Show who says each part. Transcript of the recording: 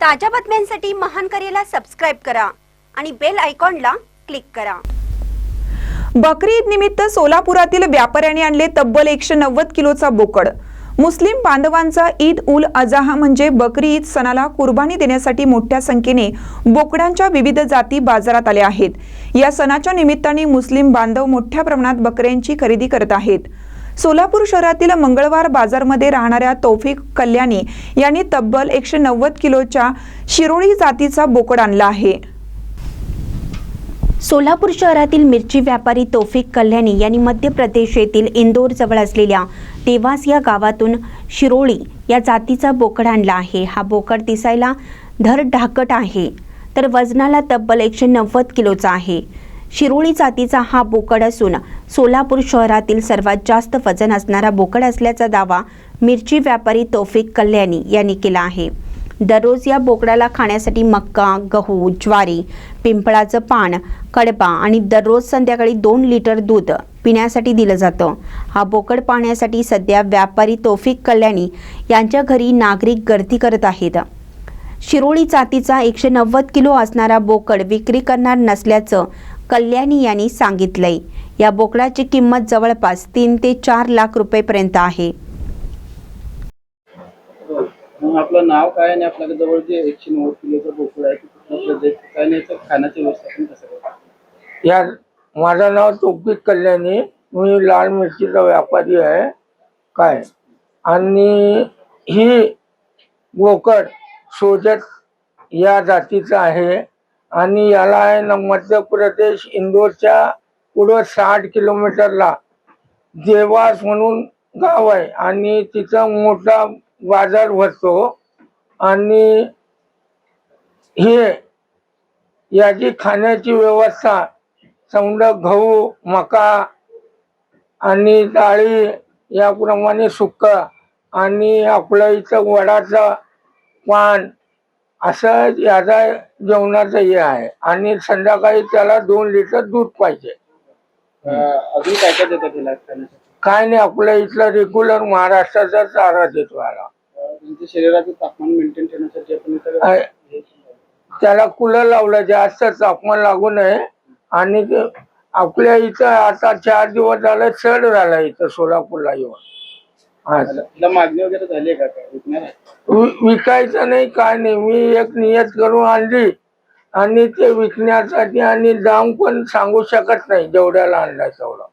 Speaker 1: ताज्या बातम्यांसाठी महान करेला सबस्क्राइब करा आणि बेल आयकॉनला क्लिक करा।
Speaker 2: बकरी ईद निमित्त सोलापुरातील व्यापाऱ्यांनी आणले तब्बल 190 किलोचा बोकड। मुस्लिम बांधवांचा ईद उल अजहा म्हणजे बकरी ईद सणाला कुर्बानी देण्यासाठी मोठ्या संख्येने बोकडांच्या विविध जाती बाजारात आल्या आहेत। या सणाच्या निमित्ताने मुस्लिम बांधव मोठ्या प्रमाणात बकऱ्यांची खरेदी करत आहेत। सोलापूर शहरातील मंगळवार बाजारमध्ये राहणाऱ्या तौफिक कल्याणी यांनी तब्बल 190 किलोच्या शिरोळी जातीचा बोकड आणला आहे।
Speaker 1: सोलापूर शहरातील मिरची व्यापारी तौफिक कल्याणी यांनी मध्य प्रदेश येथील इंदोर जवळ असलेल्या देवास या गावातून शिरोळी या जातीचा बोकड आणला आहे। हा बोकड दिसायला धडधाकट आहे तर वजनाला तब्बल 190 किलोचा आहे। शिरोळी जातीचा हा बोकड असून सोलापूर शहरातील सर्वात जास्त वजन असणारा बोकड असल्याचा दावा मिरची व्यापारी तौफिक कल्याणी यांनी केला आहे। दररोज या बोकडाला खाण्यासाठी मक्का, गहू, ज्वारी, पिंपळाचं पान, कडबा आणि दररोज संध्याकाळी 2 लिटर दूध पिण्यासाठी दिलं जातं। हा बोकड पाहण्यासाठी सध्या व्यापारी तौफिक कल्याणी यांच्या घरी नागरिक गर्दी करत आहेत। शिरोळी जातीचा 190 किलो असणारा बोकड विक्री करणार नसल्याचं कल्याणी यांनी सांगितलंय। या बोकडाची किंमत जवळपास 3 ते 4 लाख रुपयांपर्यंत आहे।
Speaker 3: आपलं नाव काय आणि आपल्याकडे जवळ जे 190 किलोचा बोकड आहे ते काय नाही तर खाण्याची व्यवस्था कसं करतो?
Speaker 4: या माझं नाव तौफिक कल्याणी, मी लाल मिरचीचा व्यापारी आहे काय। आणि ही बोकड सोजत या जातीचा आहे आणि याला आहे ना मध्य प्रदेश इंदोरच्या पुढं 60 किलोमीटरला देवास म्हणून गाव आहे आणि तिचा मोठा बाजार भरतो। आणि हे याची खाण्याची व्यवस्था समजा गहू, मका आणि डाळी याप्रमाणे सुक्का आणि आपलं इथं वडाचं पान असं याचा जेवणाचं हे आहे। आणि संध्याकाळी त्याला 2 लिटर दूध पाहिजे।
Speaker 3: अजून काय काय देतात तिला खाण्यासाठी?
Speaker 4: काय नाही, आपल्या इथला रेग्युलर महाराष्ट्राचा चारा देतो याला।
Speaker 3: तुमच्या शरीराचं तापमान मेंटेन ठेवण्यासाठी आपण
Speaker 4: त्याला कूलर लावलं, जास्त तापमान लागू नये। आणि आपल्या इथं आता 4 दिवस झालं चढ झाला इथं सोलापूरला येऊन।
Speaker 3: तिला मागणी वगैरे झाली का?
Speaker 4: विकायचं नाही काय नाही, मी एक नियत करून आणली आणि ते विकण्यासाठी आणि दाम पण सांगू शकत नाही जेवढ्याला आणलाय तेवढं।